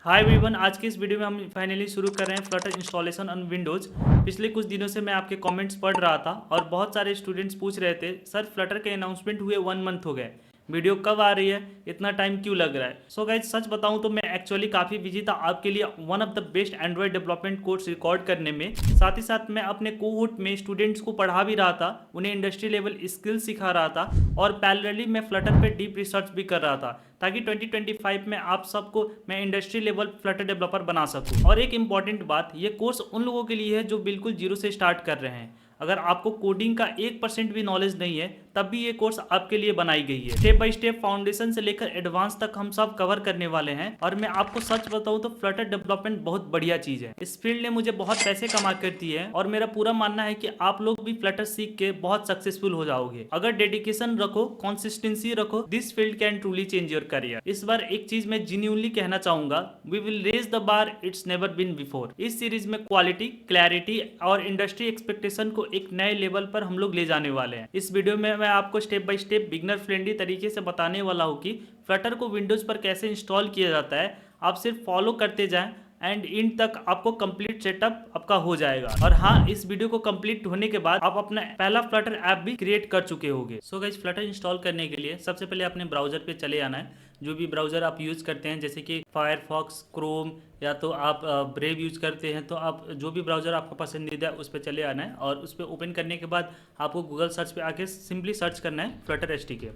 Hi everyone, आज की इस वीडियो में हम फाइनली शुरू कर रहे हैं फ्लटर इंस्टॉलेशन ऑन विंडोज़। पिछले कुछ दिनों से मैं आपके कमेंट्स पढ़ रहा था और बहुत सारे स्टूडेंट्स पूछ रहे थे सर फ्लटर के अनाउंसमेंट हुए 1 मंथ हो गए, वीडियो कब आ रही है, इतना टाइम क्यों लग रहा है। सो गाइज सच बताऊं तो मैं एक्चुअली काफ़ी बिजी था आपके लिए one of the best Android development course record करने में। साथ ही साथ मैं अपने कोहोर्ट में स्टूडेंट्स को पढ़ा भी रहा था, उन्हें इंडस्ट्री लेवल स्किल सिखा रहा था और पैरेलली मैं फ्लटर पे डीप रिसर्च भी कर रहा था ताकि 2025 में आप सबको मैं इंडस्ट्री लेवल फ्लटर डेवलपर बना सकूं। और एक इंपॉर्टेंट बात, ये कोर्स उन लोगों के लिए है जो बिल्कुल जीरो से स्टार्ट कर रहे हैं। अगर आपको कोडिंग का 1% भी नॉलेज नहीं है तब भी ये कोर्स आपके लिए बनाई गई है। स्टेप बाय स्टेप फाउंडेशन से लेकर एडवांस तक हम सब कवर करने वाले हैं। और मैं आपको सच बताऊं तो फ्लटर डेवलपमेंट बहुत बढ़िया चीज है। इस फील्ड ने मुझे बहुत पैसे कमा कर दिए है और मेरा पूरा मानना है कि आप लोग भी फ्लटर सीख के बहुत सक्सेसफुल हो जाओगे। अगर डेडिकेशन रखो, कंसिस्टेंसी रखो, this field can truly change your career. इस बार एक चीज मैं जेन्युइनली कहना चाहूंगा, we will raise the bar it's never been before. इस सीरीज में क्वालिटी, क्लैरिटी और इंडस्ट्री एक्सपेक्टेशन को एक नए लेवल पर हम लोग ले जाने वाले हैं। इस वीडियो में मैं आपको step by step beginner friendly तरीके से बताने वाला हूँ कि फ्लटर को विंडोज पर कैसे इंस्टॉल किया जाता है। आप सिर्फ फॉलो करते जाएं एंड इन तक आपको कंप्लीट सेटअप आपका हो जाएगा। और हाँ, इस वीडियो को कंप्लीट होने के बाद आप अपना पहला फ्लटर ऐप भी क्रिएट कर चुके होंगे। सो गाइस, फ्लटर इंस्टॉल करने के लिए सबसे पहले अपने ब्राउजर पे चले आना है। जो भी ब्राउजर आप यूज करते हैं, जैसे कि फायरफॉक्स, क्रोम या तो आप ब्रेव यूज करते हैं, तो आप जो भी ब्राउजर आपका पसंदीदा है उस पर चले आना है। और उस पर ओपन करने के बाद आपको गूगल सर्च पे आके सिंपली सर्च करना है फ्लटर एसडीके।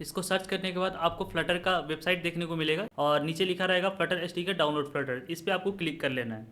इसको सर्च करने के बाद आपको फ्लटर का वेबसाइट देखने को मिलेगा और नीचे लिखा रहेगा फ्लटर एसडीके डाउनलोड फ्लटर। इस पर आपको क्लिक कर लेना है।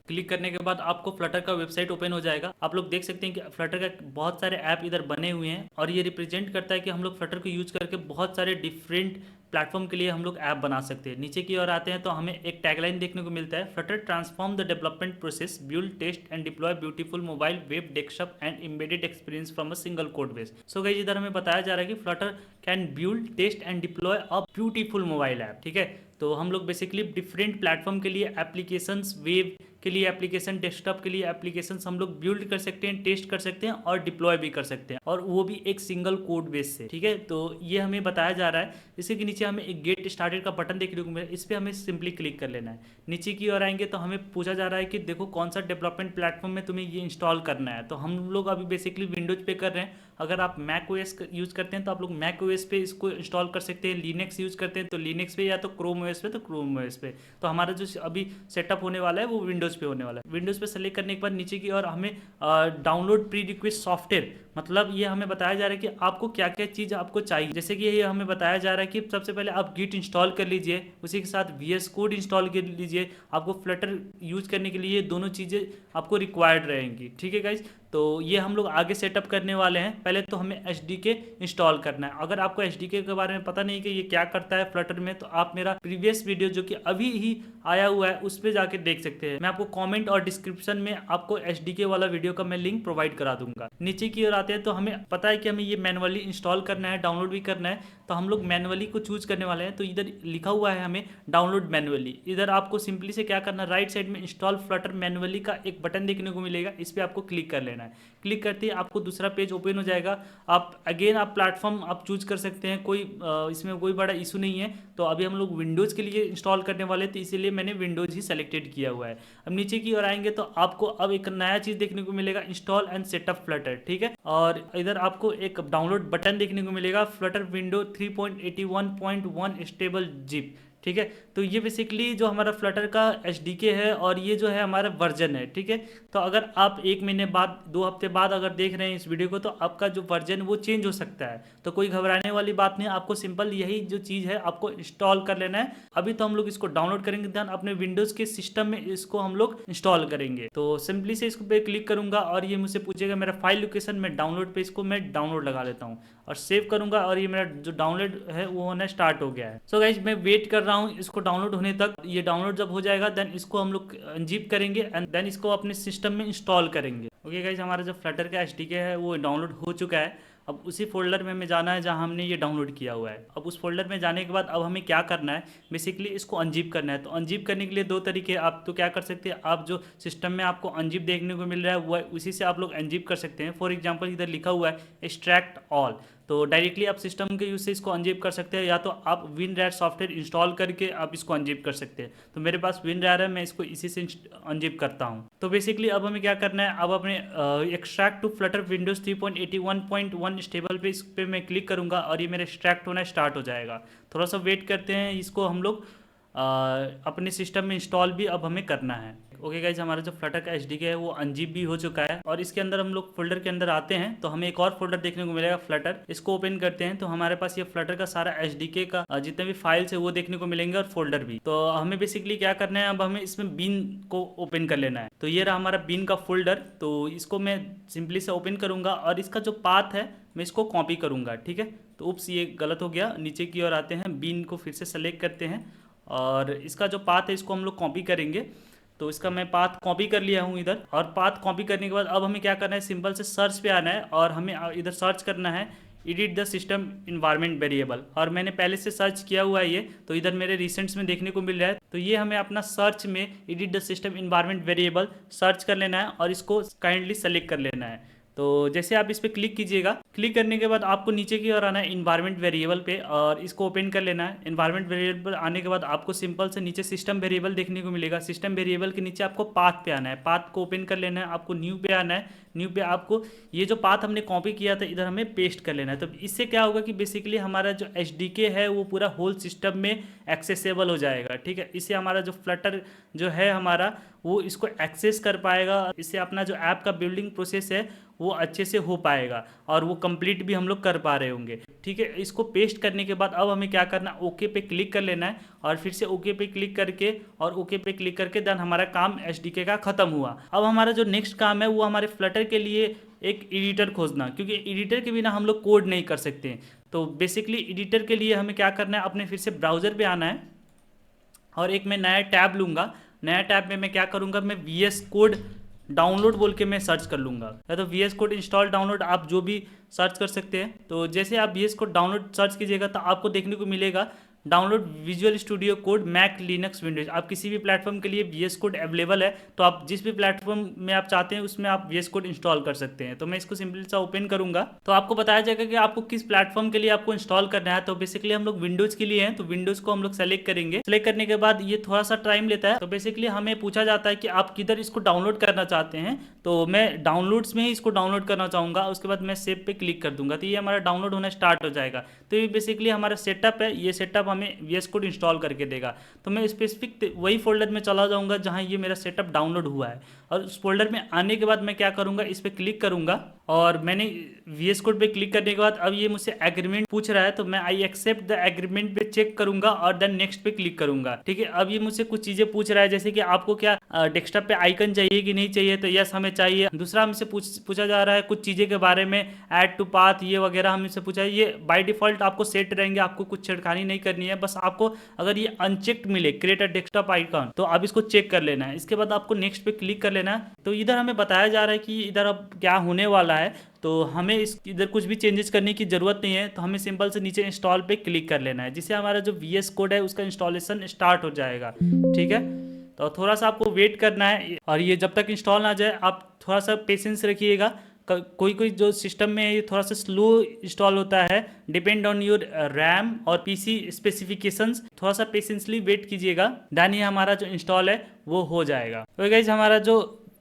क्लिक करने के बाद आपको फ्लटर का वेबसाइट ओपन हो जाएगा। आप लोग देख सकते हैं कि फ्लटर का बहुत सारे ऐप इधर बने हुए हैं और ये रिप्रेजेंट करता है कि हम लोग फ्लटर को यूज करके बहुत सारे डिफरेंट प्लेटफॉर्म के लिए हम लोग ऐप बना सकते हैं। नीचे की ओर आते हैं तो हमें एक टैगलाइन देखने को मिलता है, Flutter transform the development process, build, test and deploy beautiful mobile, web, desktop and embedded experience from a single code base. So guys, इधर हमें बताया जा रहा है कि Flutter can build, test and deploy a beautiful mobile app. ठीक है, तो हम लोग बेसिकली डिफरेंट प्लेटफॉर्म के लिए एप्लीकेशंस, वेब के लिए एप्लीकेशन, डेस्कटॉप के लिए एप्लीकेशन हम लोग बिल्ड कर सकते हैं, टेस्ट कर सकते हैं और डिप्लॉय भी कर सकते हैं, और वो भी एक सिंगल कोड बेस से। ठीक है, तो ये हमें बताया जा रहा है। इसके नीचे हमें एक गेट स्टार्टेड का बटन देखने को मिला, इस पर हमें सिंपली क्लिक कर लेना है। नीचे की ओर आएंगे तो हमें पूछा जा रहा है कि देखो कौन सा डेवलपमेंट प्लेटफॉर्म में तुम्हें ये इंस्टॉल करना है। तो हम लोग अभी बेसिकली विंडोज पे कर रहे हैं। अगर आप मैक ओएस यूज करते हैं तो आप लोग मैक ओएस पे इसको इंस्टॉल कर सकते हैं। लिनक्स यूज करते हैं तो लिनक्स पे, या तो क्रोम ओएस पे तो क्रोम ओएस पे। तो हमारा जो अभी सेटअप होने वाला है वो विंडोज पे होने वाला है। विंडोज पे सेलेक्ट करने के बाद नीचे की ओर हमें डाउनलोड प्री रिक्वेस्ट सॉफ्टवेयर, मतलब ये हमें बताया जा रहा है कि आपको क्या क्या चीज़ आपको चाहिए। जैसे कि ये हमें बताया जा रहा है कि सबसे पहले आप गिट इंस्टॉल कर लीजिए, उसी के साथ वीएस कोड इंस्टॉल कर लीजिए। आपको फ्लटर यूज करने के लिए ये दोनों चीज़ें आपको रिक्वायर्ड रहेंगी। ठीक है गाइज, तो ये हम लोग आगे सेटअप करने वाले हैं। पहले तो हमें एसडीके इंस्टॉल करना है। अगर आपको एसडीके के बारे में पता नहीं कि ये क्या करता है फ्लटर में, तो आप मेरा प्रीवियस वीडियो जो कि अभी ही आया हुआ है उस पर जाके देख सकते हैं। मैं आपको कमेंट और डिस्क्रिप्शन में आपको एसडीके वाला वीडियो का मैं लिंक प्रोवाइड करा दूंगा। नीचे की ओर आते हैं तो हमें पता है कि हमें ये मैनुअली इंस्टॉल करना है, डाउनलोड भी करना है। तो हम लोग मैनुअली को चूज करने वाले हैं। तो इधर लिखा हुआ है हमें डाउनलोड मैनुअली। इधर आपको सिंपली से क्या करना है, राइट साइड में इंस्टॉल फ्लटर मैनुअली का एक बटन देखने को मिलेगा, इस पर आपको क्लिक कर लेना है। क्लिक करते ही आपको दूसरा पेज ओपन हो जाएगा। आप अगेन आप प्लेटफॉर्म आप चूज कर सकते हैं, कोई इसमें कोई बड़ा इशू नहीं है। तो अभी हम लोग विंडोज़ के लिए इंस्टॉल करने वाले थे, इसीलिए मैंने विंडोज़ ही सेलेक्टेड किया हुआ है। अब नीचे की ओर आएंगे तो आपको अब एक नया चीज़ देखने को मिलेगा, इंस्टॉल एंड सेटअप फ्लटर। ठीक है, और इधर आपको एक डाउनलोड बटन देखने को मिलेगा, फ्लटर विंडो 3.81.1 स्टेबल जिप। ठीक है, तो ये बेसिकली जो हमारा फ्लटर का एसडीके है और ये जो है हमारा वर्जन है। ठीक है, तो अगर आप 1 महीने बाद, 2 हफ्ते बाद अगर देख रहे हैं इस वीडियो को, तो आपका जो वर्जन वो चेंज हो सकता है। तो कोई घबराने वाली बात नहीं, आपको सिंपल यही जो चीज़ है आपको इंस्टॉल कर लेना है। अभी तो हम लोग इसको डाउनलोड करेंगे, ध्यान अपने विंडोज़ के सिस्टम में इसको हम लोग इंस्टॉल करेंगे। तो सिंपली से इसको पे क्लिक करूंगा और ये मुझसे पूछेगा मेरा फाइल लोकेशन में डाउनलोड पे, इसको मैं डाउनलोड लगा लेता हूँ और सेव करूंगा और ये मेरा जो डाउनलोड है वो होना स्टार्ट हो गया है। सो गाइज, मैं वेट कर रहा हूँ इसको डाउनलोड होने तक। ये डाउनलोड जब हो जाएगा देन इसको हम लोग अनजिप करेंगे एंड देन इसको अपने सिस्टम में इंस्टॉल करेंगे। ओके गाइज, हमारा जो फ्लटर का एसडीके है वो डाउनलोड हो चुका है। अब उसी फोल्डर में हमें जाना है जहां हमने ये डाउनलोड किया हुआ है। अब उस फोल्डर में जाने के बाद अब हमें क्या करना है, बेसिकली इसको अनजिप करना है। तो अनजिप करने के लिए दो तरीके, आप तो क्या कर सकते हैं, आप जो सिस्टम में आपको अनजिप देखने को मिल रहा है वो उसी से आप लोग अनजिप कर सकते हैं। फॉर एग्जाम्पल इधर लिखा हुआ है एक्सट्रैक्ट ऑल, तो डायरेक्टली आप सिस्टम के यूज से इसको अनजिप कर सकते हैं, या तो आप WinRAR सॉफ्टवेयर इंस्टॉल करके आप इसको अनजिप कर सकते हैं। तो मेरे पास WinRAR है, मैं इसको इसी से अनजिप करता हूँ। तो बेसिकली अब हमें क्या करना है, अब अपने extract to Flutter Windows 3.81.1 stable पे, इस पर मैं क्लिक करूँगा और ये मेरा एक्सट्रैक्ट होना स्टार्ट हो जाएगा। थोड़ा सा वेट करते हैं, इसको हम लोग अपने सिस्टम में इंस्टॉल भी अब हमें करना है। ओके गाइज, हमारा जो फ्लटर का एसडीके है वो अनजिप भी हो चुका है, और इसके अंदर हम लोग फोल्डर के अंदर आते हैं तो हमें एक और फोल्डर देखने को मिलेगा फ्लटर। इसको ओपन करते हैं तो हमारे पास ये फ्लटर का सारा एसडीके का जितने भी फाइल्स है वो देखने को मिलेंगे, और फोल्डर भी। तो हमें बेसिकली क्या करना है, अब हमें इसमें बीन को ओपन कर लेना है। तो ये रहा हमारा बीन का फोल्डर। तो इसको मैं सिंपली से ओपन करूंगा और इसका जो पाथ है मैं इसको कॉपी करूंगा। ठीक है, तो उप्स ये गलत हो गया, नीचे की ओर आते हैं, बीन को फिर से सेलेक्ट करते हैं और इसका जो पाथ है इसको हम लोग कॉपी करेंगे। तो इसका मैं पाथ कॉपी कर लिया हूँ इधर, और पाथ कॉपी करने के बाद अब हमें क्या करना है, सिंपल से सर्च पे आना है और हमें इधर सर्च करना है edit the system environment variable, और मैंने पहले से सर्च किया हुआ है ये, तो इधर मेरे रिसेंट्स में देखने को मिल रहा है। तो ये हमें अपना सर्च में edit the system environment variable search कर लेना है और इसको काइंडली सेलेक्ट कर लेना है। तो जैसे आप इस पर क्लिक कीजिएगा, क्लिक करने के बाद आपको नीचे की ओर आना है इन्वायरमेंट वेरिएबल पे और इसको ओपन कर लेना है। इन्वायरमेंट वेरिएबल आने के बाद आपको सिंपल से नीचे सिस्टम वेरिएबल देखने को मिलेगा। सिस्टम वेरिएबल के नीचे आपको पाथ पे आना है, पाथ को ओपन कर लेना है, आपको न्यू पे आना है। न्यू पे आपको ये जो पाथ हमने कॉपी किया था इधर हमें पेस्ट कर लेना है। तो इससे क्या होगा कि बेसिकली हमारा जो एचडीके है वो पूरा होल सिस्टम में एक्सेसिबल हो जाएगा। ठीक है, इससे हमारा जो फ्लटर जो है हमारा वो इसको एक्सेस कर पाएगा, इससे अपना जो ऐप का बिल्डिंग प्रोसेस है वो अच्छे से हो पाएगा और वो कंप्लीट भी हम लोग कर पा रहे होंगे। ठीक है, इसको पेस्ट करने के बाद अब हमें क्या करना है, ओके पे क्लिक कर लेना है और फिर से ओके पे क्लिक करके और ओके पे क्लिक करके देन हमारा काम एचडीके का खत्म हुआ। अब हमारा जो नेक्स्ट काम है वो हमारे फ्लटर के लिए एक एडिटर खोजना, क्योंकि एडिटर के बिना हम लोग कोड नहीं कर सकते। तो बेसिकली एडिटर के लिए हमें क्या करना है, अपने फिर से ब्राउजर पे आना है और एक मैं नया टैब लूँगा। नया टैब में मैं क्या करूँगा, मैं VS कोड डाउनलोड बोल के मैं सर्च कर लूँगा, या तो VS कोड इंस्टॉल डाउनलोड आप जो भी सर्च कर सकते हैं। तो जैसे आप VS कोड डाउनलोड सर्च कीजिएगा तो आपको देखने को मिलेगा download Visual Studio Code Mac Linux Windows. आप किसी भी प्लेटफॉर्म के लिए VS कोड अवेलेबल है, तो आप जिस भी प्लेटफॉर्म में आप चाहते हैं उसमें आप VS कोड इंस्टॉल कर सकते हैं। तो मैं इसको सिंपली सा ओपन करूंगा तो आपको बताया जाएगा कि आपको किस प्लेटफॉर्म के लिए आपको इंस्टॉल करना है। तो बेसिकली हम लोग विंडोज के लिए हैं, तो विंडोज को हम लोग सेलेक्ट करेंगे। सेलेक्ट करने के बाद ये थोड़ा सा टाइम लेता है, तो बेसिकली हमें पूछा जाता है कि आप किधर इसको डाउनलोड करना चाहते हैं। तो मैं डाउनलोड्स में ही इसको डाउनलोड करना चाहूँगा, उसके बाद मैं सेव पे क्लिक कर दूंगा तो ये हमारा डाउनलोड होना स्टार्ट हो जाएगा। तो ये बेसिकली हमारा सेटअप है, ये सेटअप हमें VS कोड इंस्टॉल करके देगा। तो मैं स्पेसिफिक वही फोल्डर में चला जाऊंगा जहां ये मेरा सेटअप डाउनलोड हुआ है, और उस फोल्डर में आने के बाद मैं क्या करूंगा, इस पर क्लिक करूंगा और मैंने VS कोड पे क्लिक करने के बाद अब ये मुझसे एग्रीमेंट पूछ रहा है, तो मैं आई एक्सेप्ट द एग्रीमेंट पे चेक करूंगा और देन नेक्स्ट पे क्लिक करूंगा। ठीक है, अब ये मुझसे कुछ चीजें पूछ रहा है, जैसे कि आपको क्या डेस्कटॉप पे आइकन चाहिए कि नहीं चाहिए, तो यस हमें चाहिए। दूसरा हमसे पूछा जा रहा है कुछ चीजें के बारे में, ऐड टू पाथ ये वगैरह हमसे पूछा है। ये बाय डिफॉल्ट आपको सेट रहेंगे, आपको कुछ छेड़खानी नहीं करनी है, बस आपको अगर ये अनचेक्ड मिले क्रिएट अ डेस्कटॉप आइकन तो आप इसको चेक कर लेना है। इसके बाद आपको नेक्स्ट पे क्लिक कर लेना है। तो इधर हमें बताया जा रहा है कि इधर अब क्या होने वाला है, तो हमें इस इधर कुछ भी चेंजेस करने की जरूरत नहीं है। तो हमें सिंपल से नीचे इंस्टॉल पे क्लिक कर लेना है, जिससे हमारा जो VS कोड है उसका इंस्टॉलेशन स्टार्ट हो जाएगा। ठीक है, तो थोड़ा सा आपको वेट करना है और ये जब तक इंस्टॉल ना जाए आप थोड़ा सा पेशेंस रखिएगा। कोई कोई जो सिस्टम में ये थोड़ा सा स्लो इंस्टॉल होता है, डिपेंड ऑन योर रैम और PC स्पेसिफिकेशंस। थोड़ा सा पेशेंसली वेट कीजिएगा, देन ये हमारा जो इंस्टॉल है वो हो जाएगा। तो गाइस हमारा जो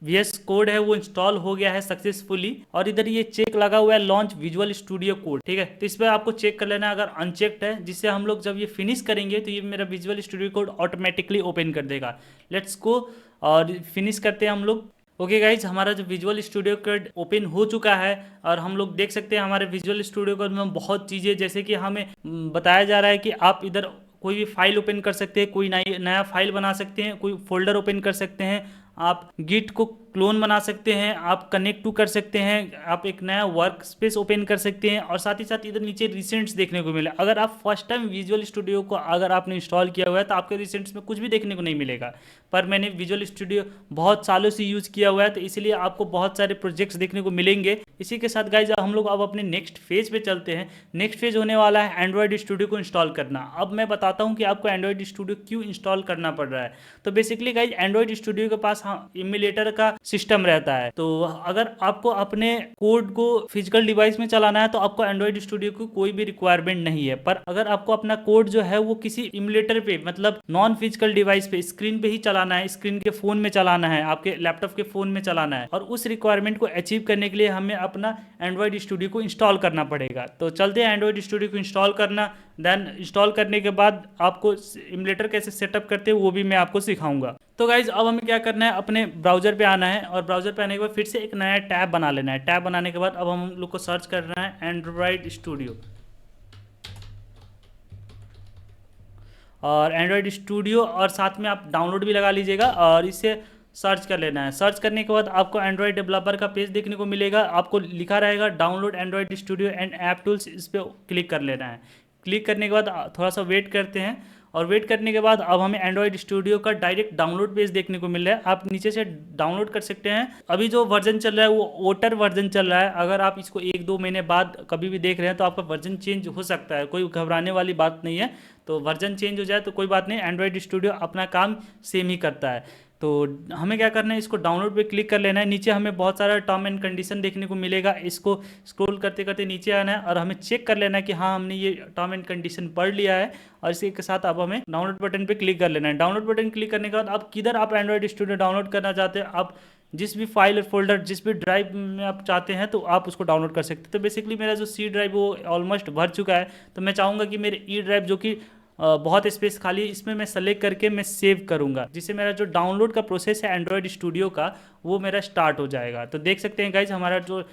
VS कोड है वो इंस्टॉल हो गया है सक्सेसफुली, और इधर ये चेक लगा हुआ है लॉन्च विजुअल स्टूडियो कोड। ठीक है, तो इस पर आपको चेक कर लेना अगर अनचेक्ड है, जिससे हम लोग जब ये फिनिश करेंगे तो ये मेरा visual Studio code automatically open कर देगा। लेट्स गो और फिनिश करते हैं हम लोग। ओके गाइज, हमारा जो विजुअल स्टूडियो कोड ओपन हो चुका है और हम लोग देख सकते हैं हमारे विजुअल स्टूडियो कोड में बहुत चीज़ें, जैसे कि हमें बताया जा रहा है कि आप इधर कोई भी फाइल ओपन कर सकते हैं, कोई नया फाइल बना सकते हैं, कोई फोल्डर ओपन कर सकते हैं, आप गिट को क्लोन बना सकते हैं, आप कनेक्ट टू कर सकते हैं, आप एक नया वर्क स्पेस ओपन कर सकते हैं, और साथ ही साथ इधर नीचे रिसेंट्स देखने को मिले। अगर आप फर्स्ट टाइम विजुअल स्टूडियो को अगर आपने इंस्टॉल किया हुआ है तो आपके रिसेंट्स में कुछ भी देखने को नहीं मिलेगा, पर मैंने विजुअल स्टूडियो बहुत सालों से यूज़ किया हुआ है तो इसलिए आपको बहुत सारे प्रोजेक्ट्स देखने को मिलेंगे। इसी के साथ गाइज हम लोग अब अपने नेक्स्ट फेज पे चलते हैं। नेक्स्ट फेज होने वाला है एंड्रॉयड स्टूडियो को इंस्टॉल करना। अब मैं बताता हूँ कि आपको एंड्रॉयड स्टूडियो क्यों इंस्टॉल करना पड़ रहा है। तो बेसिकली गाइज एंड्रॉयड स्टूडियो के पास इम्यूलेटर का सिस्टम रहता है। तो अगर आपको अपने कोड को फिजिकल डिवाइस में चलाना है तो आपको एंड्रॉइड स्टूडियो की कोई भी रिक्वायरमेंट नहीं है। पर अगर आपको अपना कोड जो है वो किसी इमुलेटर पे, मतलब नॉन फिजिकल डिवाइस पे, स्क्रीन पे ही चलाना है, स्क्रीन के फोन में चलाना है, आपके लैपटॉप के फोन में चलाना है, और उस रिक्वायरमेंट को अचीव करने के लिए हमें अपना एंड्रॉइड स्टूडियो को इंस्टॉल करना पड़ेगा। तो चलते हैं एंड्रॉइड स्टूडियो को इंस्टॉल करना। देन इंस्टॉल करने के बाद आपको इमुलेटर कैसे सेटअप करते हैं वो भी मैं आपको सिखाऊंगा। तो गाइज अब हमें क्या करना है, अपने ब्राउजर पे आना है, और ब्राउजर पे आने के बाद फिर से एक नया टैब बना लेना है। टैब बनाने के बाद अब हम लोग को सर्च करना है एंड्रॉइड स्टूडियो, और एंड्रॉइड स्टूडियो और साथ में आप डाउनलोड भी लगा लीजिएगा, और इसे सर्च कर लेना है। सर्च करने के बाद आपको एंड्रॉइड डेवलपर का पेज देखने को मिलेगा, आपको लिखा रहेगा download Android studio and app tools, इस पर क्लिक कर लेना है। क्लिक करने के बाद थोड़ा सा वेट करते हैं, और वेट करने के बाद अब हमें एंड्रॉइड स्टूडियो का डायरेक्ट डाउनलोड पेज देखने को मिल रहा है। आप नीचे से डाउनलोड कर सकते हैं। अभी जो वर्जन चल रहा है वो ओटर वर्जन चल रहा है। अगर आप इसको 1-2 महीने बाद कभी भी देख रहे हैं तो आपका वर्जन चेंज हो सकता है, कोई घबराने वाली बात नहीं है। तो वर्जन चेंज हो जाए तो कोई बात नहीं, एंड्रॉइड स्टूडियो अपना काम सेम ही करता है। तो हमें क्या करना है, इसको डाउनलोड पे क्लिक कर लेना है। नीचे हमें बहुत सारा टर्म एंड कंडीशन देखने को मिलेगा, इसको स्क्रॉल करते करते नीचे आना है, और हमें चेक कर लेना है कि हाँ हमने ये टर्म एंड कंडीशन पढ़ लिया है। और इसी के साथ अब हमें डाउनलोड बटन पे क्लिक कर लेना है। डाउनलोड बटन क्लिक करने के बाद आप किधर आप एंड्रॉइड स्टूडियो डाउनलोड करना चाहते हैं, आप जिस भी फाइल और फोल्डर, जिस भी ड्राइव में आप चाहते हैं तो आप उसको डाउनलोड कर सकते हैं। तो बेसिकली मेरा जो सी ड्राइव वो ऑलमोस्ट भर चुका है, तो मैं चाहूँगा कि मेरे ई ड्राइव जो कि बहुत स्पेस खाली, इसमें मैं सेलेक्ट करके मैं सेव करूंगा, जिससे मेरा जो डाउनलोड का प्रोसेस है एंड्रॉयड स्टूडियो का वो मेरा स्टार्ट हो जाएगा। तो देख सकते हैं गाइज हमारा जो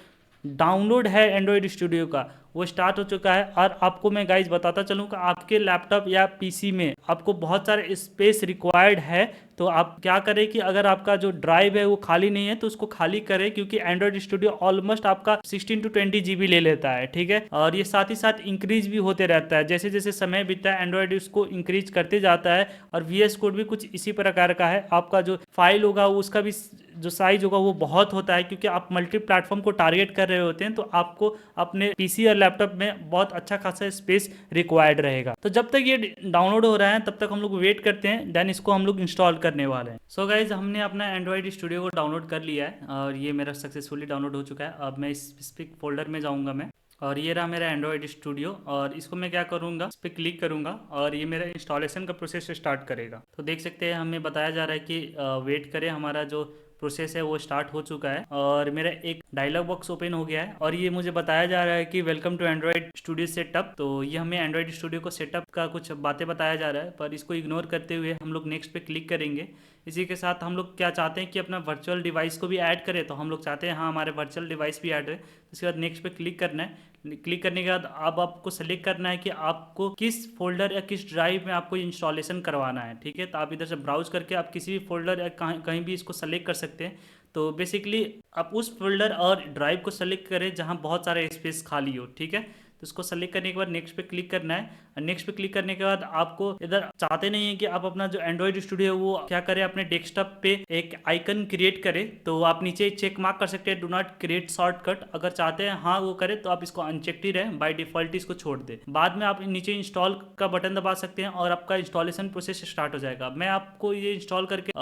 डाउनलोड है एंड्रॉयड स्टूडियो का वो स्टार्ट हो चुका है। और आपको मैं गाइज बताता चलूँ कि आपके लैपटॉप या पीसी में आपको बहुत सारे स्पेस रिक्वायर्ड है, तो आप क्या करें कि अगर आपका जो ड्राइव है वो खाली नहीं है तो उसको खाली करें, क्योंकि एंड्रॉयड स्टूडियो ऑलमोस्ट आपका 16 to 20 GB ले लेता है, ठीक है। और ये साथ ही साथ इंक्रीज भी होते रहता है, जैसे जैसे समय बीतता है एंड्रॉयड उसको इंक्रीज करते जाता है। और VS कोड भी कुछ इसी प्रकार का है, आपका जो फाइल होगा उसका भी जो साइज होगा वो बहुत होता है, क्योंकि आप मल्टी प्लेटफॉर्म को टारगेट कर रहे होते हैं, तो आपको अपने पीसी और लैपटॉप में बहुत अच्छा खासा स्पेस रिक्वायर्ड रहेगा। तो जब तक ये डाउनलोड हो रहा है तब तक हम लोग वेट करते हैं, देन इसको हम लोग इंस्टॉल करने वाले हैं। सो गाइज हमने अपना एंड्रॉइड स्टूडियो को डाउनलोड कर लिया है, और ये मेरा सक्सेसफुली डाउनलोड हो चुका है। अब मैं इस स्पेसिफिक फोल्डर में जाऊंगा मैं, और ये रहा मेरा एंड्रॉइड स्टूडियो, और इसको मैं क्या करूंगा, इस पर क्लिक करूंगा और ये मेरा इंस्टॉलेशन का प्रोसेस स्टार्ट करेगा। तो देख सकते हैं हमें बताया जा रहा है कि वेट करें, हमारा जो प्रोसेस है वो स्टार्ट हो चुका है, और मेरा एक डायलॉग बॉक्स ओपन हो गया है, और ये मुझे बताया जा रहा है कि welcome to Android Studio setup. तो ये हमें एंड्रॉइड स्टूडियो को सेटअप का कुछ बातें बताया जा रहा है, पर इसको इग्नोर करते हुए हम लोग नेक्स्ट पे क्लिक करेंगे। इसी के साथ हम लोग क्या चाहते हैं कि अपना वर्चुअल डिवाइस को भी ऐड करें, तो हम लोग चाहते हैं हाँ हमारे वर्चुअल डिवाइस भी ऐड है। इसके बाद नेक्स्ट पे क्लिक करना है। क्लिक करने के बाद अब आपको सेलेक्ट करना है कि आपको किस फोल्डर या किस ड्राइव में आपको इंस्टॉलेशन करवाना है, ठीक है। तो आप इधर से ब्राउज करके आप किसी भी फोल्डर या कहीं भी इसको सेलेक्ट कर सकते हैं। तो बेसिकली आप उस फोल्डर और ड्राइव को सेलेक्ट करें जहां बहुत सारे स्पेस खाली हो, ठीक है। तो इसको सेलेक्ट करने के बाद नेक्स्ट पे क्लिक करना है। नेक्स्ट पे क्लिक करने के बाद आपको इधर चाहते नहीं है कि आप अपना जो एंड्रॉइड स्टूडियो है वो क्या करें, अपने डेस्कटॉप पे एक आइकन क्रिएट करें, तो आप नीचे चेक मार्क कर सकते हैं डू नॉट क्रिएट शॉर्टकट। अगर चाहते हैं हाँ वो करें तो आप इसको अनचेक्ड ही रहे, बाय डिफॉल्ट इसको छोड़ दे। बाद में आप नीचे इंस्टॉल का बटन दबा सकते हैं और आपका इंस्टॉलेशन प्रोसेस स्टार्ट हो जाएगा। मैं आपको ये इंस्टॉल करके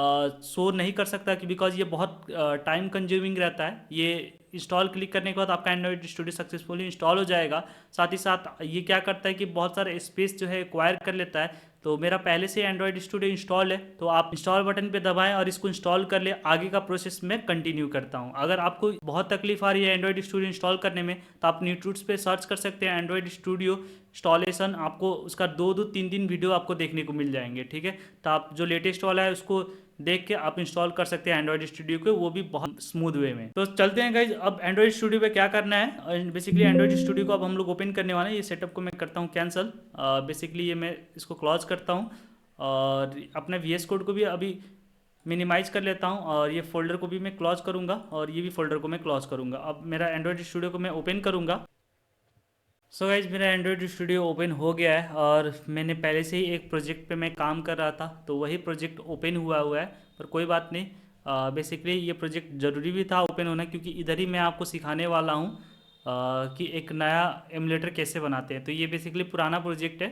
शो नहीं कर सकता कि बिकॉज ये बहुत टाइम कंज्यूमिंग रहता है। ये इंस्टॉल क्लिक करने के बाद आपका एंड्रॉइड स्टूडियो सक्सेसफुली इंस्टॉल हो जाएगा। साथ ही साथ ये क्या करता है कि बहुत सारे स्पेस जो है एक्वायर कर लेता है। तो मेरा पहले से एंड्रॉइड स्टूडियो इंस्टॉल है, तो आप इंस्टॉल बटन पे दबाएं और इसको इंस्टॉल कर ले। आगे का प्रोसेस मैं कंटिन्यू करता हूं। अगर आपको बहुत तकलीफ आ रही है एंड्रॉइड स्टूडियो इंस्टॉल करने में तो आप यूट्यूब पे सर्च कर सकते हैं एंड्रॉइड स्टूडियो इंस्टॉलेशन। आपको उसका 2-3 वीडियो आपको देखने को मिल जाएंगे, ठीक है। तो आप जो लेटेस्ट वाला है उसको देख के आप इंस्टॉल कर सकते हैं एंड्रॉइड स्टूडियो को, वो भी बहुत स्मूथ वे में। तो चलते हैं गाइज, अब एंड्रॉइड स्टूडियो पे क्या करना है। बेसिकली एंड्रॉइड स्टूडियो को अब हम लोग ओपन करने वाले हैं। ये सेटअप को मैं करता हूँ कैंसिल। बेसिकली ये मैं इसको क्लोज करता हूँ और अपने VS कोड को भी अभी मिनिमाइज कर लेता हूँ, और ये फोल्डर को भी मैं क्लोज करूँगा और ये भी फोल्डर को मैं क्लोज करूँगा। अब मेरा एंड्रॉइड स्टूडियो को मैं ओपन करूँगा। सो गाइज मेरा एंड्रॉइड स्टूडियो ओपन हो गया है, और मैंने पहले से ही एक प्रोजेक्ट पे मैं काम कर रहा था तो वही प्रोजेक्ट ओपन हुआ है। पर कोई बात नहीं, बेसिकली ये प्रोजेक्ट ज़रूरी भी था ओपन होना, क्योंकि इधर ही मैं आपको सिखाने वाला हूँ कि एक नया एमुलेटर कैसे बनाते हैं। तो ये बेसिकली पुराना प्रोजेक्ट है।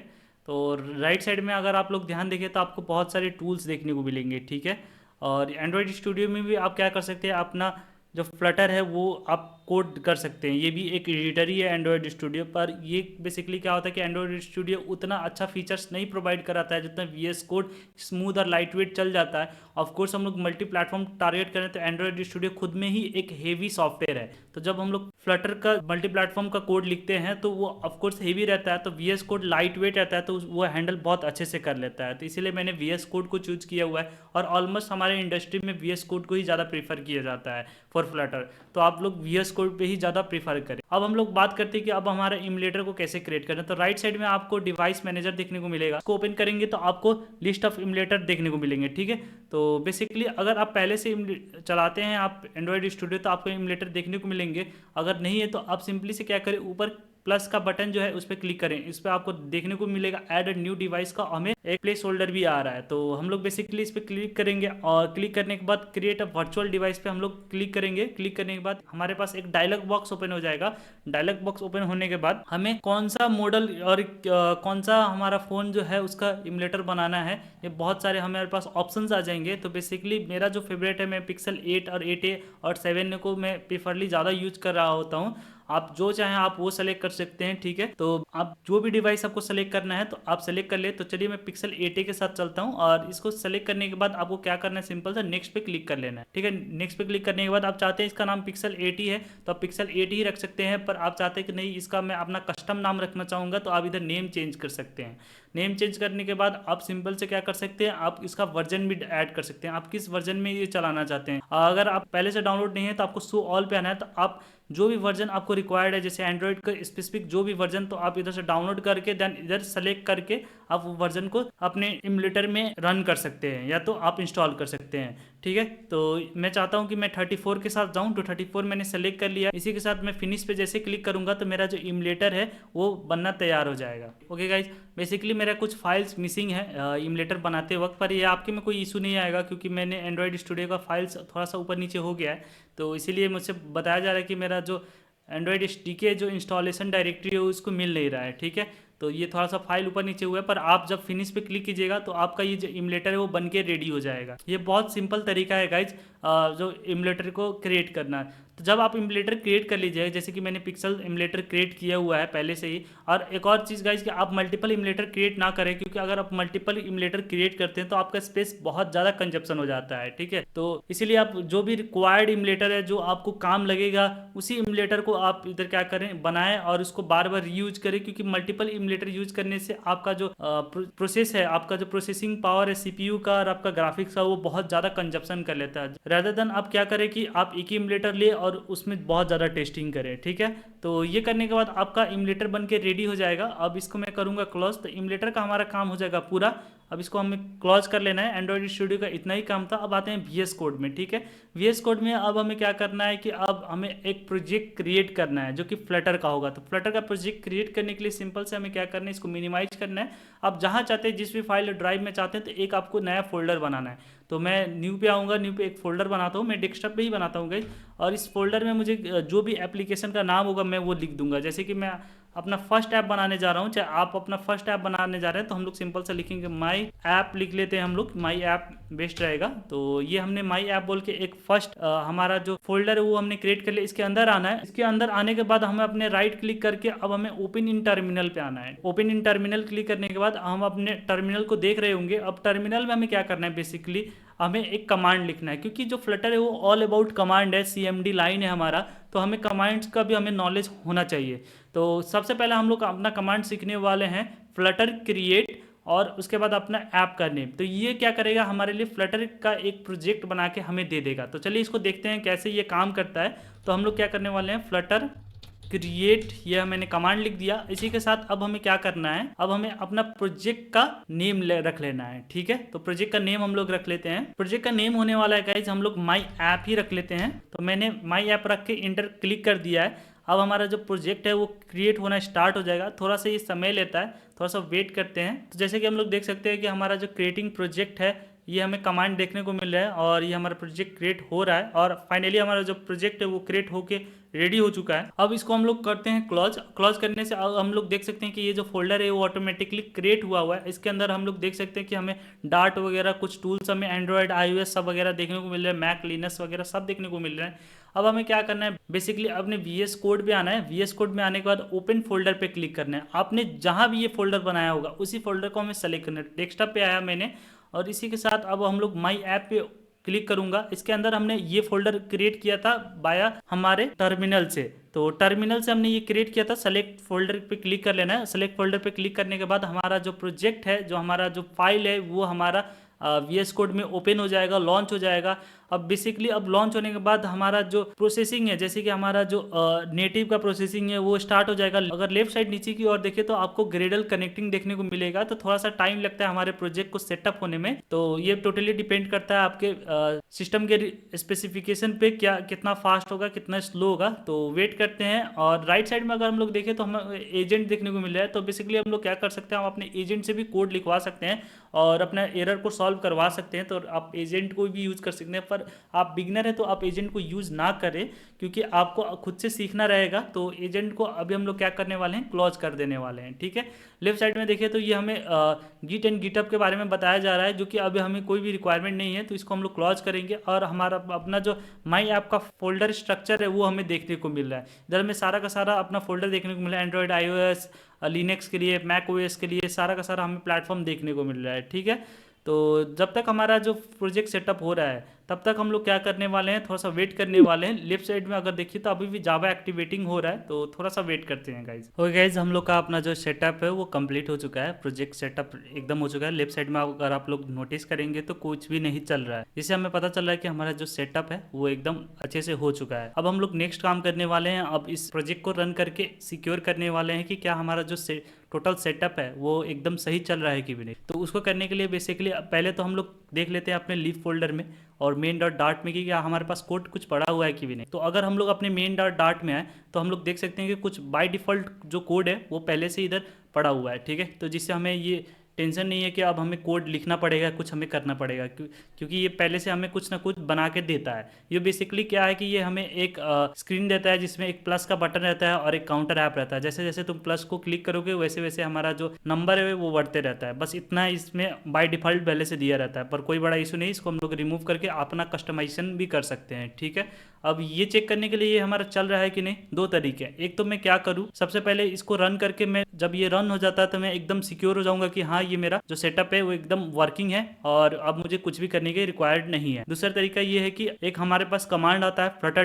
तो राइट साइड में अगर आप लोग ध्यान देखें तो आपको बहुत सारे टूल्स देखने को मिलेंगे, ठीक है। और एंड्रॉयड स्टूडियो में भी आप क्या कर सकते हैं, अपना जो फ्लटर है वो आप कोड कर सकते हैं। ये भी एक एडिटर ही है एंड्रॉयड स्टूडियो, पर ये बेसिकली क्या होता है कि एंड्रॉयड स्टूडियो उतना अच्छा फीचर्स नहीं प्रोवाइड कराता है जितना VS कोड स्मूथ और लाइट वेट चल जाता है। ऑफ कोर्स हम लोग मल्टी प्लेटफॉर्म टारगेट करें तो एंड्रॉयड स्टूडियो खुद में ही एक हेवी सॉफ्टवेयर है, तो जब हम लोग फ्लटर का मल्टी प्लेटफॉर्म का कोड लिखते हैं तो वो ऑफकोर्स हेवी रहता है, तो VS कोड लाइट वेट रहता है, तो वो हैंडल बहुत अच्छे से कर लेता है। तो इसीलिए मैंने VS कोड को चूज किया हुआ है, और ऑलमोस्ट हमारे इंडस्ट्री में VS कोड को ही ज़्यादा प्रीफर किया जाता है फॉर फ्लटर, तो आप लोग VS कोड पे ही ज़्यादा प्रीफर करें। अब हम लोग बात करते हैं कि अब हमारा इमुलेटर को कैसे क्रिएट करना है। तो राइट साइड में आपको डिवाइस मैनेजर देखने को मिलेगा, इसको ओपन करेंगे तो आपको लिस्ट ऑफ इमुलेटर देखने को मिलेंगे। ठीक है, तो बेसिकली अगर आप पहले से चलाते हैं आप एंड्रॉयड स्टूडियो तो आपको इमुलेटर देखने को मिलेंगे, अगर नहीं है तो आप सिंपली से क्या करें, ऊपर प्लस का बटन जो है उस पर क्लिक करें, इस पर आपको देखने को मिलेगा ऐड न्यू डिवाइस का हमें एक प्लेस होल्डर भी आ रहा है। तो हम लोग बेसिकली इस पर क्लिक करेंगे, और क्लिक करने के बाद क्रिएट अ वर्चुअल डिवाइस पे हम लोग क्लिक करेंगे। क्लिक करने के बाद हमारे पास एक डायलॉग बॉक्स ओपन हो जाएगा। डायलॉग बॉक्स ओपन होने के बाद हमें कौन सा मॉडल और कौन सा हमारा फ़ोन जो है उसका इमुलेटर बनाना है, ये बहुत सारे हमारे पास ऑप्शंस आ जाएंगे। तो बेसिकली मेरा जो फेवरेट है, मैं पिक्सल 8 और 8A और 7 को मैं प्रीफरली ज़्यादा यूज कर रहा होता हूँ। आप जो चाहें आप वो सेलेक्ट कर सकते हैं। ठीक है, तो आप जो भी डिवाइस आपको सेलेक्ट करना है तो आप सेलेक्ट कर ले। तो चलिए मैं पिक्सल 8A के साथ चलता हूं, और इसको सेलेक्ट करने के बाद आपको क्या करना है, सिंपल सा नेक्स्ट पे क्लिक कर लेना है। ठीक है, नेक्स्ट पे क्लिक करने के बाद आप चाहते हैं इसका नाम पिक्सल 8 है तो आप पिक्सल 8 ही रख सकते हैं, पर आप चाहते हैं कि नहीं इसका मैं अपना कस्टम नाम रखना चाहूँगा तो आप इधर नेम चेंज कर सकते हैं। नेम चेंज करने के बाद आप सिंपल से क्या कर सकते हैं, आप इसका वर्जन भी ऐड कर सकते हैं, आप किस वर्जन में ये चलाना चाहते हैं। अगर आप पहले से डाउनलोड नहीं है तो आपको शो ऑल पे आना है, तो आप जो भी वर्जन आपको रिक्वायर्ड है, जैसे एंड्रॉइड का स्पेसिफिक जो भी वर्जन, तो आप इधर से डाउनलोड करके देन इधर सेलेक्ट करके आप वो वर्जन को अपने इमुलेटर में रन कर सकते हैं, या तो आप इंस्टॉल कर सकते हैं। ठीक है, तो मैं चाहता हूं कि मैं 34 के साथ जाऊं, तो 34 मैंने सेलेक्ट कर लिया। इसी के साथ मैं फिनिश पे जैसे क्लिक करूंगा तो मेरा जो इमुलेटर है वो बनना तैयार हो जाएगा। ओके गाइज, बेसिकली मेरा कुछ फाइल्स मिसिंग है इमुलेटर बनाते वक्त, पर ये आपके में कोई इशू नहीं आएगा क्योंकि मैंने एंड्रॉइड स्टूडियो का फाइल्स थोड़ा सा ऊपर नीचे हो गया है, तो इसीलिए मुझसे बताया जा रहा है कि मेरा जो एंड्रॉइड SDK जो इंस्टॉलेशन डायरेक्टरी है उसको मिल नहीं रहा है। ठीक है, तो ये थोड़ा सा फाइल ऊपर नीचे हुआ है, पर आप जब फिनिश पे क्लिक कीजिएगा तो आपका ये जो इमुलेटर है वो बन के रेडी हो जाएगा। ये बहुत सिंपल तरीका है गाइज जो इमुलेटर को क्रिएट करना है। तो जब आप इमुलेटर क्रिएट कर लीजिएगा, जैसे कि मैंने पिक्सल इमुलेटर क्रिएट किया हुआ है पहले से ही। और एक और चीज़ गाइज कि आप मल्टीपल इमुलेटर क्रिएट ना करें, क्योंकि अगर आप मल्टीपल इमुलेटर क्रिएट करते हैं तो आपका स्पेस बहुत ज़्यादा कंजप्शन हो जाता है। ठीक है, तो इसीलिए आप जो भी रिक्वायर्ड इमुलेटर है जो आपको काम लगेगा उसी इमुलेटर को आप इधर क्या करें, बनाएं और उसको बार बार रीयूज करें, क्योंकि मल्टीपल इमुलेटर यूज करने से आपका जो प्रोसेस है, आपका जो प्रोसेसिंग पावर है CPU का और आपका ग्राफिक्स का, वो बहुत ज़्यादा कंजप्शन कर लेता है। रेदर देन आप क्या करें कि आप एक ही इमुलेटर ले और उसमें बहुत ज़्यादा टेस्टिंग करें। ठीक है, तो ये करने के बाद आपका इमुलेटर बन के रेडी हो जाएगा। अब इसको मैं करूँगा क्लोज, तो इमुलेटर का हमारा काम हो जाएगा पूरा। अब इसको हमें क्लोज कर लेना है। एंड्रॉइड स्टूडियो का इतना ही काम था। अब आते हैं VS कोड में। ठीक है, VS कोड में अब हमें क्या करना है कि अब हमें एक प्रोजेक्ट क्रिएट करना है जो कि फ्लटर का होगा। तो फ्लटर का प्रोजेक्ट क्रिएट करने के लिए सिंपल से हमें क्या करना है, इसको मिनिमाइज करना है। आप जहाँ चाहते हैं, जिस भी फाइल ड्राइव में चाहते हैं, तो एक आपको नया फोल्डर बनाना है। तो मैं न्यू पे आऊँगा, न्यू पे एक फोल्डर बनाता हूँ, मैं डेस्कटॉप पे ही बनाता हूँ गाइस। और इस फोल्डर में मुझे जो भी एप्लीकेशन का नाम होगा मैं वो लिख दूंगा। जैसे कि मैं अपना फर्स्ट ऐप बनाने जा रहा हूँ, चाहे आप अपना फर्स्ट ऐप बनाने जा रहे हैं, तो हम लोग सिंपल से लिखेंगे माई ऐप, लिख लेते हैं हम लोग, माई ऐप बेस्ट रहेगा। तो ये हमने माई ऐप बोल के एक फर्स्ट हमारा जो फोल्डर है वो हमने क्रिएट कर लिया। इसके अंदर आना है। इसके अंदर आने के बाद हमें अपने राइट क्लिक करके अब हमें ओपन इन टर्मिनल पे आना है। ओपन इन टर्मिनल क्लिक करने के बाद हम अपने टर्मिनल को देख रहे होंगे। अब टर्मिनल में हमें क्या करना है, बेसिकली हमें एक कमांड लिखना है, क्योंकि जो फ्लटर है वो ऑल अबाउट कमांड है, CMD लाइन है हमारा, तो हमें कमांड्स का भी हमें नॉलेज होना चाहिए। तो सबसे पहले हम लोग अपना कमांड सीखने वाले हैं फ्लटर क्रिएट, और उसके बाद अपना ऐप का नेम। तो ये क्या करेगा, हमारे लिए फ्लटर का एक प्रोजेक्ट बना के हमें दे देगा। तो चलिए इसको देखते हैं कैसे ये काम करता है। तो हम लोग क्या करने वाले हैं, फ्लटर क्रिएट, ये मैंने कमांड लिख दिया। इसी के साथ अब हमें क्या करना है, अब हमें अपना प्रोजेक्ट का नेम रख लेना है। ठीक है, तो प्रोजेक्ट का नेम हम लोग रख लेते हैं। प्रोजेक्ट का नेम होने वाला है गाइज, हम लोग माई ऐप ही रख लेते हैं। तो मैंने माई ऐप रख के इंटर क्लिक कर दिया है। अब हमारा जो प्रोजेक्ट है वो क्रिएट होना स्टार्ट हो जाएगा। थोड़ा सा ये समय लेता है, थोड़ा सा वेट करते हैं। तो जैसे कि हम लोग देख सकते हैं कि हमारा जो क्रिएटिंग प्रोजेक्ट है ये हमें कमांड देखने को मिल रहा है और ये हमारा प्रोजेक्ट क्रिएट हो रहा है और फाइनली हमारा जो प्रोजेक्ट है वो क्रिएट होके रेडी हो चुका है। अब इसको हम लोग करते हैं क्लोज करने से अब हम लोग देख सकते हैं कि ये जो फोल्डर है वो ऑटोमेटिकली क्रिएट हुआ है। इसके अंदर हम लोग देख सकते हैं कि हमें डार्ट वगैरह कुछ टूल्स हमें एंड्रॉयड iOS सब वगैरह देखने को मिल रहा है, मैक लिनक्स वगैरह सब देखने को मिल रहा है। अब हमें क्या करना है, बेसिकली अपने VS कोड पे आना है। VS कोड में आने के बाद ओपन फोल्डर पे क्लिक करना है। आपने जहां भी ये फोल्डर बनाया होगा उसी फोल्डर को हमें सेलेक्ट करना है। डेस्कटॉप पे आया मैंने और इसी के साथ अब हम लोग माई ऐप पे क्लिक करूंगा। इसके अंदर हमने ये फोल्डर क्रिएट किया था बाया हमारे टर्मिनल से, तो टर्मिनल से हमने ये क्रिएट किया था। सेलेक्ट फोल्डर पे क्लिक कर लेना है। सेलेक्ट फोल्डर पे क्लिक करने के बाद हमारा जो प्रोजेक्ट है, जो हमारा जो फाइल है वो हमारा VS कोड में ओपन हो जाएगा, लॉन्च हो जाएगा। अब बेसिकली अब लॉन्च होने के बाद हमारा जो प्रोसेसिंग है, जैसे कि हमारा जो नेटिव का प्रोसेसिंग है वो स्टार्ट हो जाएगा। अगर लेफ्ट साइड नीचे की ओर देखें तो आपको ग्रेडल कनेक्टिंग देखने को मिलेगा, तो थोड़ा सा टाइम लगता है हमारे प्रोजेक्ट को सेटअप होने में। तो ये टोटली डिपेंड करता है आपके सिस्टम के स्पेसिफिकेशन पे, क्या कितना फास्ट होगा कितना स्लो होगा। तो वेट करते हैं। और राइट साइड में अगर हम लोग देखें तो हमें एजेंट देखने को मिल रहा है। तो बेसिकली हम लोग क्या कर सकते हैं, हम अपने एजेंट से भी कोड लिखवा सकते हैं और अपना एरर को सॉल्व करवा सकते हैं। तो आप एजेंट को भी यूज कर सकते हैं, पर आप बिगनर है तो आप एजेंट को यूज ना करें क्योंकि आपको खुद से सीखना रहेगा। तो एजेंट को अभी हम लोग क्या करने वाले हैं, क्लोज कर देने वाले हैं। ठीक है, लेफ्ट साइड में देखिए तो ये हमें गिट एंड गिटअप के बारे में बताया जा रहा है, जो कि अभी हमें कोई भी रिक्वायरमेंट नहीं है। तो इसको हम लोग क्लोज करेंगे और हमारा अपना जो माई ऐप का फोल्डर स्ट्रक्चर है वो हमें देखने को मिल रहा है। इधर हमें सारा का सारा अपना फोल्डर देखने को मिल रहा है, एंड्रॉयड iOS लिनक्स के लिए, मैक OS के लिए, सारा का सारा हमें प्लेटफॉर्म देखने को मिल रहा है। ठीक है, तो जब तक हमारा जो प्रोजेक्ट सेटअप हो रहा है तब तक हम लोग क्या करने वाले हैं, थोड़ा सा वेट करने वाले हैं। लेफ्ट साइड में अगर देखिए तो अभी भी जावा एक्टिवेटिंग हो रहा है, तो थोड़ा सा वेट करते हैं गाइज। ओके गाइज, हम लोग का अपना जो सेटअप है वो कंप्लीट हो चुका है, प्रोजेक्ट सेटअप एकदम हो चुका है। लेफ्ट साइड में अगर आप लोग नोटिस करेंगे तो कुछ भी नहीं चल रहा है, जिससे हमें पता चल रहा है कि हमारा जो सेटअप है वो एकदम अच्छे से हो चुका है। अब हम लोग नेक्स्ट काम करने वाले हैं, अब इस प्रोजेक्ट को रन करके सिक्योर करने वाले हैं कि क्या हमारा जो टोटल सेटअप है वो एकदम सही चल रहा है कि भी नहीं। तो उसको करने के लिए बेसिकली पहले तो हम लोग देख लेते हैं अपने लीफ फोल्डर में और मेन डॉट डार्ट में कि क्या हमारे पास कोड कुछ पड़ा हुआ है कि भी नहीं। तो अगर हम लोग अपने मेन डॉट डार्ट में आए तो हम लोग देख सकते हैं कि कुछ बाय डिफ़ॉल्ट जो कोड है वो पहले से इधर पड़ा हुआ है। ठीक है, तो जिससे हमें ये टेंशन नहीं है कि अब हमें कोड लिखना पड़ेगा, कुछ हमें करना पड़ेगा, क्योंकि ये पहले से हमें कुछ ना कुछ बना के देता है। ये बेसिकली क्या है कि ये हमें एक स्क्रीन देता है जिसमें एक प्लस का बटन रहता है और एक काउंटर ऐप रहता है। जैसे जैसे तुम प्लस को क्लिक करोगे वैसे वैसे हमारा जो नंबर है वो बढ़ते रहता है। बस इतना इसमें बाय डिफ़ॉल्ट पहले से दिया रहता है, पर कोई बड़ा इशू नहीं। इसको हम लोग रिमूव करके अपना कस्टमाइजेशन भी कर सकते हैं। ठीक है, अब ये चेक करने के लिए ये हमारा चल रहा है कि नहीं, दो तरीके हैं। एक तो मैं क्या करूँ, सबसे पहले इसको रन करके मैं जब ये रन हो जाता है तो मैं एकदम सिक्योर हो जाऊंगा कि हाँ ये मेरा जो सेटअप है वो एकदम वर्किंग है और अब मुझे कुछ भी करने की रिक्वायर्ड नहीं है। दूसरा तरीका ये है कि एक हमारे पास कमांड आता है फ्लटर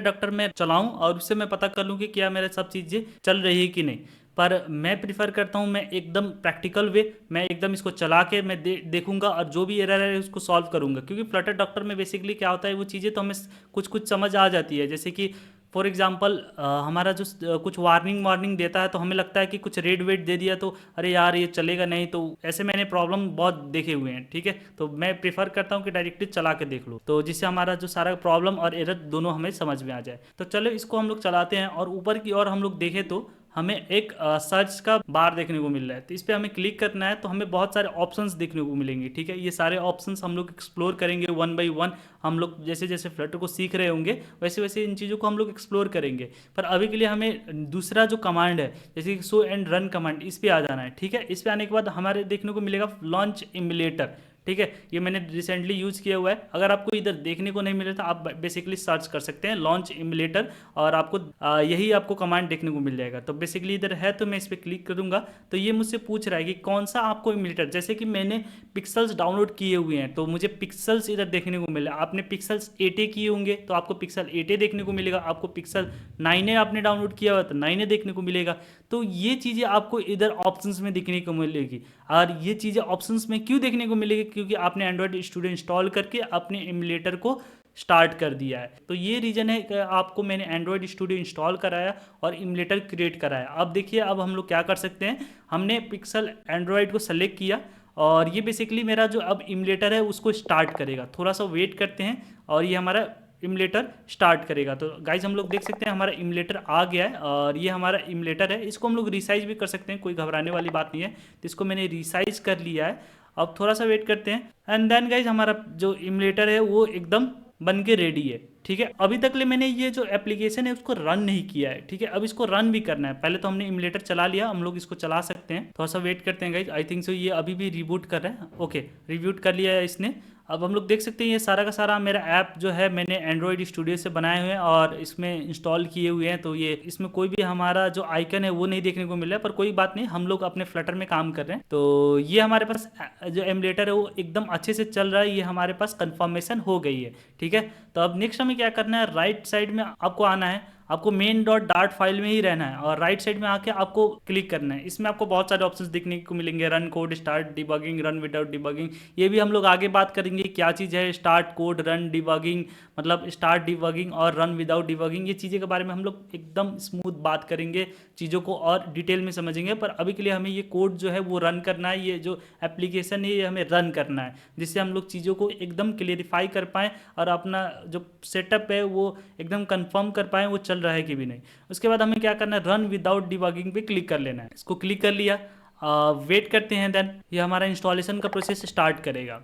डॉक्टर में चलाऊं और उससे मैं पता कर लूं कि क्या मेरे सब चीजें चल रही है कि नहीं। पर मैं प्रिफर करता हूं, मैं एकदम प्रैक्टिकल वे, मैं एकदम इसको चला के मैं देखूंगा और जो भी एरर है उसको सॉल्व करूंगा। क्योंकि फ्लटर डॉक्टर में बेसिकली क्या होता है, वो चीज़ें तो हमें कुछ कुछ समझ आ जाती है। जैसे कि फॉर एग्जाम्पल हमारा जो कुछ वार्निंग देता है तो हमें लगता है कि कुछ रेड वेट दे दिया तो अरे यार ये चलेगा नहीं। तो ऐसे मैंने प्रॉब्लम बहुत देखे हुए हैं। ठीक है, तो मैं प्रिफर करता हूँ कि डायरेक्टली चला के देख लो, तो जिससे हमारा जो सारा प्रॉब्लम और एरर दोनों हमें समझ में आ जाए। तो चलो इसको हम लोग चलाते हैं और ऊपर की ओर हम लोग देखें तो हमें एक सर्च का बार देखने को मिल रहा है। तो इस पर हमें क्लिक करना है तो हमें बहुत सारे ऑप्शंस देखने को मिलेंगे। ठीक है, ये सारे ऑप्शंस हम लोग एक्सप्लोर करेंगे वन बाय वन। हम लोग जैसे जैसे फ्लटर को सीख रहे होंगे वैसे वैसे इन चीज़ों को हम लोग एक्सप्लोर करेंगे। पर अभी के लिए हमें दूसरा जो कमांड है जैसे कि शो एंड रन कमांड, इस पर आ जाना है। ठीक है, इस पर आने के बाद हमारे देखने को मिलेगा लॉन्च इमुलेटर। ठीक है, ये मैंने रिसेंटली यूज़ किया हुआ है। अगर आपको इधर देखने को नहीं मिले तो आप बेसिकली सर्च कर सकते हैं लॉन्च इमुलेटर और आपको यही आपको कमांड देखने को मिल जाएगा। तो बेसिकली इधर है तो मैं इस पर क्लिक करूंगा तो ये मुझसे पूछ रहा है कि कौन सा आपको इमुलेटर, जैसे कि मैंने पिक्सल्स डाउनलोड किए हुए हैं तो मुझे पिक्सल्स इधर देखने को मिला। आपने पिक्सल्स 8a किए होंगे तो आपको पिक्सल 8a देखने को मिलेगा। आपको पिक्सल 9a आपने डाउनलोड किया हुआ तो 9a देखने को मिलेगा। तो ये चीज़ें आपको इधर ऑप्शंस में देखने को मिलेगी। और ये चीज़ें ऑप्शंस में क्यों देखने को मिलेगी, क्योंकि आपने एंड्रॉयड स्टूडियो इंस्टॉल करके अपने इमुलेटर को स्टार्ट कर दिया है। तो ये रीज़न है कि आपको मैंने एंड्रॉयड स्टूडियो इंस्टॉल कराया और इमुलेटर क्रिएट कराया। अब देखिए, अब हम लोग क्या कर सकते हैं, हमने पिक्सल एंड्रॉयड को सेलेक्ट किया और ये बेसिकली मेरा जो अब इमुलेटर है उसको स्टार्ट करेगा। थोड़ा सा वेट करते हैं और ये हमारा इमुलेटर स्टार्ट करेगा। तो गाइज हम लोग देख सकते हैं हमारा इमुलेटर आ गया है और ये हमारा इमुलेटर है। इसको हम लोग रिसाइज भी कर सकते हैं, कोई घबराने वाली बात नहीं है। तो इसको मैंने रिसाइज कर लिया है अब थोड़ा सा वेट करते हैं एंड देन गाइज हमारा जो इमुलेटर है वो एकदम बन के रेडी है। ठीक है, अभी तक ले मैंने ये जो एप्लीकेशन है उसको रन नहीं किया है। ठीक है, अब इसको रन भी करना है। पहले तो हमने इमुलेटर चला लिया, हम लोग इसको चला सकते हैं। थोड़ा सा वेट करते हैं गाइज। आई थिंक सो ये अभी भी रिबूट कर रहा है। ओके, रिबूट कर लिया है इसने। अब हम लोग देख सकते हैं ये सारा का सारा मेरा ऐप जो है मैंने एंड्रॉयड स्टूडियो से बनाए हुए हैं और इसमें इंस्टॉल किए हुए हैं। तो ये इसमें कोई भी हमारा जो आइकन है वो नहीं देखने को मिल रहा है, पर कोई बात नहीं, हम लोग अपने फ्लटर में काम कर रहे हैं। तो ये हमारे पास जो एमुलेटर है वो एकदम अच्छे से चल रहा है, ये हमारे पास कंफर्मेशन हो गई है। ठीक है, तो अब नेक्स्ट हमें क्या करना है, राइट साइड में आपको आना है, आपको मेन डॉट डार्ट फाइल में ही रहना है और राइट साइड में आके आपको क्लिक करना है। इसमें आपको बहुत सारे ऑप्शंस देखने को मिलेंगे, run code, start debugging, run without debugging. ये भी हम लोग आगे बात करेंगे क्या चीज़ है स्टार्ट कोड, रन डिबगिंग, मतलब स्टार्ट डिबगिंग और रन विदाउट डिबगिंग। ये चीज़ें के बारे में हम लोग एकदम स्मूथ बात करेंगे, चीज़ों को और डिटेल में समझेंगे। पर अभी के लिए हमें ये कोड जो है वो रन करना है, ये जो एप्लीकेशन है ये हमें रन करना है, जिससे हम लोग चीज़ों को एकदम क्लियरिफाई कर पाएँ और अपना जो सेटअप है वो एकदम कंफर्म कर पाएँ वो चल रहा है कि भी नहीं। उसके बाद हमें क्या करना है, रन विदाउट डिबगिंग पे क्लिक कर लेना है। इसको क्लिक कर लिया, वेट करते हैं, देन ये हमारा इंस्टॉलेशन का प्रोसेस स्टार्ट करेगा।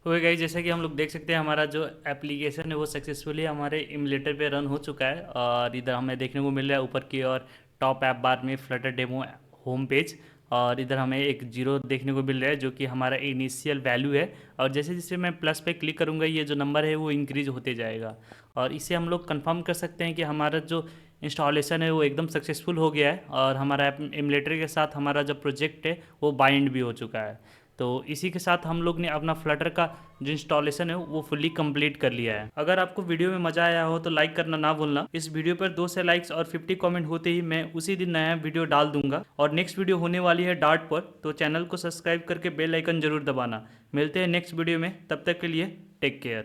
हो गई, जैसे कि हम लोग देख सकते हैं हमारा जो एप्लीकेशन है वो सक्सेसफुली हमारे इमुलेटर पे रन हो चुका है और इधर हमें देखने को मिल रहा है ऊपर की ओर टॉप ऐप बार में फ्लटर डेमो होम पेज, और इधर हमें एक जीरो देखने को मिल रहा है जो कि हमारा इनिशियल वैल्यू है। और जैसे जैसे मैं प्लस पे क्लिक करूँगा ये जो नंबर है वो इंक्रीज होते जाएगा और इससे हम लोग कंफर्म कर सकते हैं कि हमारा जो इंस्टॉलेशन है वो एकदम सक्सेसफुल हो गया है और हमारा एमुलेटर के साथ हमारा जो प्रोजेक्ट है वो बाइंड भी हो चुका है। तो इसी के साथ हम लोग ने अपना फ्लटर का जो इंस्टॉलेशन है वो फुल्ली कंप्लीट कर लिया है। अगर आपको वीडियो में मजा आया हो तो लाइक करना ना भूलना। इस वीडियो पर 2 से लाइक्स और 50 कमेंट होते ही मैं उसी दिन नया वीडियो डाल दूंगा और नेक्स्ट वीडियो होने वाली है डार्ट पर, तो चैनल को सब्सक्राइब करके बेल आइकन जरूर दबाना। मिलते हैं नेक्स्ट वीडियो में, तब तक के लिए टेक केयर।